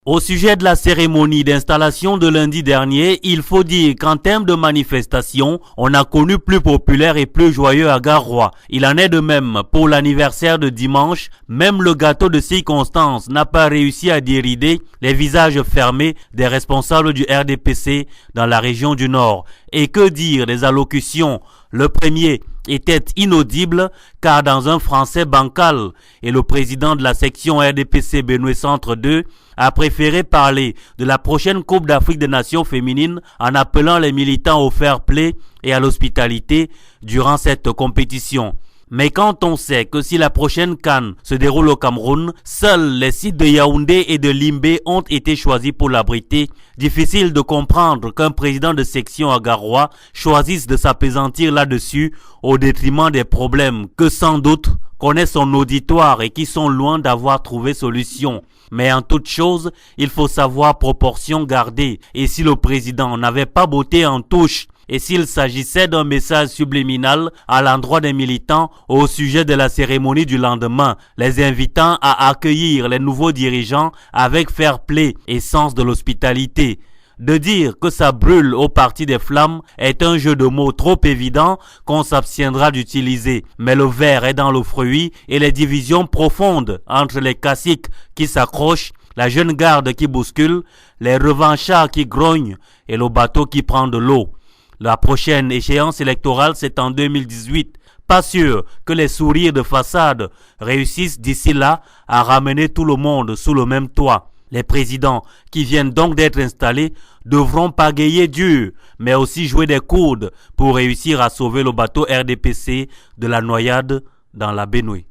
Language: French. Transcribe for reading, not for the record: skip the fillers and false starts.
Au sujet de la cérémonie d'installation de lundi dernier, il faut dire qu'en termes de manifestation, on a connu plus populaire et plus joyeux à Garoua. Il en est de même pour l'anniversaire de dimanche. Même le gâteau de circonstance n'a pas réussi à dérider les visages fermés des responsables du RDPC dans la région du Nord. Et que dire des allocutions? Le premier était inaudible car dans un français bancal, et le président de la section RDPC Benoué Centre 2 a préféré parler de la prochaine Coupe d'Afrique des Nations féminines en appelant les militants au fair play et à l'hospitalité durant cette compétition. Mais quand on sait que si la prochaine CAN se déroule au Cameroun, seuls les sites de Yaoundé et de Limbé ont été choisis pour l'abriter, difficile de comprendre qu'un président de section à Garoua choisisse de s'appesantir là-dessus au détriment des problèmes que sans doute connaît son auditoire et qui sont loin d'avoir trouvé solution. Mais en toute chose, il faut savoir proportion garder. Et si le président n'avait pas botté en touche, et s'il s'agissait d'un message subliminal à l'endroit des militants au sujet de la cérémonie du lendemain, les invitant à accueillir les nouveaux dirigeants avec fair play et sens de l'hospitalité. De dire que ça brûle au parti des flammes est un jeu de mots trop évident qu'on s'abstiendra d'utiliser. Mais le verre est dans le fruit et les divisions profondes entre les caciques qui s'accrochent, la jeune garde qui bouscule, les revanchards qui grognent et le bateau qui prend de l'eau. La prochaine échéance électorale, c'est en 2018. Pas sûr que les sourires de façade réussissent d'ici là à ramener tout le monde sous le même toit. Les présidents qui viennent donc d'être installés devront pagayer dur, mais aussi jouer des coudes pour réussir à sauver le bateau RDPC de la noyade dans la Benoué.